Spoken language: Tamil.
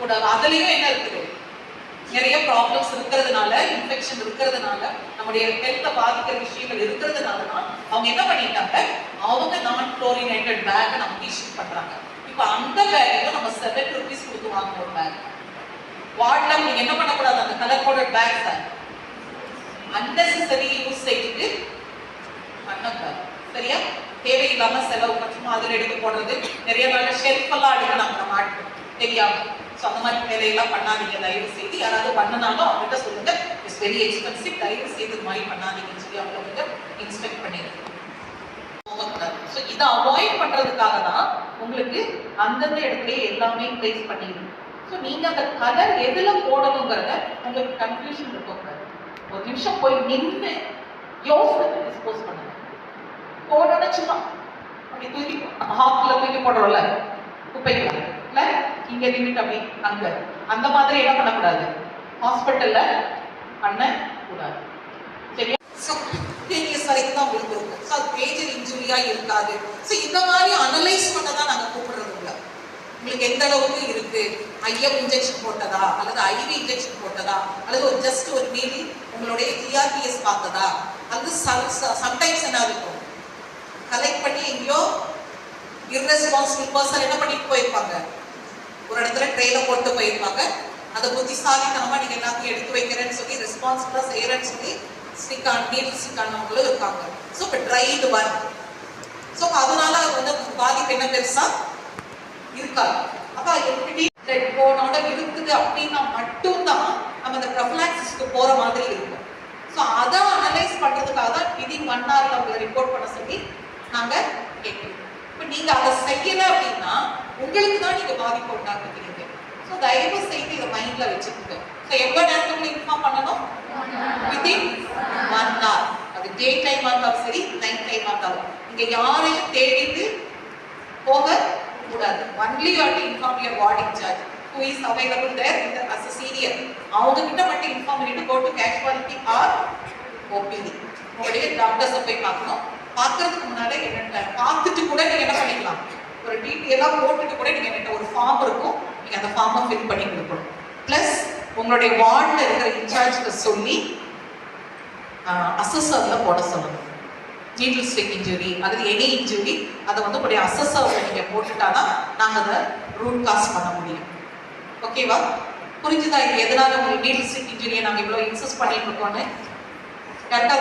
பண்ணக்கூடாது. அதுலயும் என்ன இருக்குது, நிறைய ப்ராப்ளம்ஸ் இருக்கிறதுனால, இன்ஃபெக்ஷன் இருக்கிறதுனால, நம்முடைய ஹெல்த்தை பாதிக்கிற விஷயங்கள் இருக்கிறதுனால தான் அவங்க என்ன பண்ணிட்டாங்க, அவங்க நான் குளோரினேட்டட் பேக் நமக்கு இஷ்யூ பண்றாங்க. இப்போ அந்த பேக்கை நம்ம 7 rupees கொடுத்து வாங்குற ஒரு பேக். வார்ட்ல நீங்க என்ன பண்ணக்கூடாது, அந்த கலர் கோடட் பேக்ஸ் அன்னெசரி யூசேஜுக்கு பண்ணக்கூடாது. சரியா? தேவையில்லாம செலவு பட்சமா அதில் எடுத்து போடுறது, நிறைய நாள் ஷெல்ஃப் எல்லாம் அடிக்கிறாங்க நம்ம ஆட்கள் தெரியாம. ஸோ அந்த மாதிரி வேலையெல்லாம் பண்ணாதீங்க தயவு செய்து. யாராவது பண்ணனாலும் அவங்ககிட்ட சொல்லுங்க, இட்ஸ் வெரி எக்ஸ்பென்சிவ், தயவு செய்து இது மாதிரி பண்ணாதீங்கன்னு சொல்லி அவங்க இன்ஸ்பெக்ட் பண்ணிடுங்க. ஸோ இதை அவாய்ட் பண்றதுக்காக தான் உங்களுக்கு அந்தந்த இடத்துலயே எல்லாமே பிளேஸ் பண்ணிடுங்க. ஸோ நீங்க அந்த கலர் எதுல போடணுங்கிறத உங்களுக்கு கன்ஃபியூஷன் இருக்கக்கூடாது. ஒரு நிமிஷம் போய் நின்று யோசனை டிஸ்போஸ் பண்ணுங்க. போடணும்னா சும்மா அப்படி தூக்கி ஹாஃப்ல தூக்கி போடுறோம்ல குப்பைக்குள்ள, இல்ல இங்க நின்றுட்டு அப்படி அங்க அந்த மாதிரி என்ன பண்ணக்கூடாது, ஹாஸ்பிட்டல்ல பண்ணக்கூடாது. சரியா? சப்டேனியஸ் வரைக்கும் தான் உங்களுக்கு இருக்கும். ஸோ அது மேஜர் இன்ஜுரியா இருக்காது. ஸோ இந்த மாதிரி அனலைஸ் பண்ண தான் நாங்கள் கூப்பிடுறது இல்லை. உங்களுக்கு எந்த அளவுக்கு இருக்கு, ஐஎம் இன்ஜெக்ஷன் போட்டதா அல்லது ஐவி இன்ஜெக்ஷன் போட்டதா அல்லது ஒரு ஜஸ்ட் ஒரு மீறி உங்களுடைய ஜிஆர்பிஎஸ் பார்த்ததா, அது சம்டைம்ஸ் என்ன இருக்கும், கலெக்ட் பண்ணி எங்கேயோ இர்ரெஸ்பான்சிபிள் பர்சன் என்ன பண்ணிட்டு போயிருப்பாங்க, ஒரு இடத்துல ட்ரெயில போட்டு போயிருப்பாங்க. அதை புத்திசாலித்தனமா நீங்க எல்லாத்தையும் எடுத்து வைக்கிறேன்னு சொல்லி ரெஸ்பான்சிபிளா செய்யறேன்னு சொல்லி நீடில் ஸ்டிக்கானவங்களும் இருக்காங்க. ஸோ இப்போ ட்ரைடு ஒன். ஸோ அதனால அது வந்து பாதிப்பு என்ன பெருசா இருக்காது. அப்ப எப்படி போனோட இருக்குது அப்படின்னா மட்டும்தான் நம்ம அந்த ப்ரொஃபிலாக்சிஸ்க்கு போற மாதிரி இருக்கும். ஸோ அதை அனலைஸ் பண்றதுக்காக தான் விதின் 1 hour அவங்களை ரிப்போர்ட் பண்ண சொல்லி நாங்க கேட்கிறோம். இப்போ நீங்க அதை செய்யல அப்படின்னா உங்களுக்கு தான் நீங்க பாதிப்பு உண்டாக்குறீங்க. ஸோ தயவு செய்து இதை மைண்ட்ல வச்சுக்கோங்க. ஸோ எவ்வளவு நேரத்துக்குள்ள இன்ஃபார்ம் பண்ணணும், விதின் 1 hour. அது டே டைம் இருந்தாலும் சரி, நைட் டைம் இருந்தாலும். நீங்க யாரையும் தேடிட்டு போக கூடாது. Only you have to inform your ward incharge who is available there as a senior. அவங்க கிட்ட மட்டும் இன்ஃபார்ம் பண்ணிட்டு go to casualty or OPD. உங்களுடைய டாக்டர்ஸை போய் பார்க்கணும். பார்க்கறதுக்கு முன்னாலே என்ன பார்த்துட்டு கூட நீங்க என்ன பண்ணிக்கலாம், ஒரு டீட்டெயிலாக போட்டுட்டு கூட நீங்க என்ன ஒரு ஃபார்ம் இருக்கும், நீங்க அந்த ஃபார்மை ஃபில் பண்ணி கொடுக்கணும். பிளஸ் உங்களுடைய வார்டில் இருக்கிற இன்சார்ஜ்க்கு சொல்லி அசஸர்ல போட சொல்லணும். நீடில் ஸ்டிக் இன்ஜுரி அல்லது எனி இன்ஜுரி அதை வந்து உங்களுடைய அசஸர்ல நீங்க போட்டுட்டாதான் நாங்கள் அதை ரூட் காஸ் பண்ண முடியும். ஓகேவா? புரிஞ்சுதா? இது எதனால உங்களுக்கு நீடில் ஸ்டிக் இன்ஜுரியை நாங்கள் இவ்வளோ இன்சஸ்ட் பண்ணிட்டு இருக்கோன்னு கரெக்டாக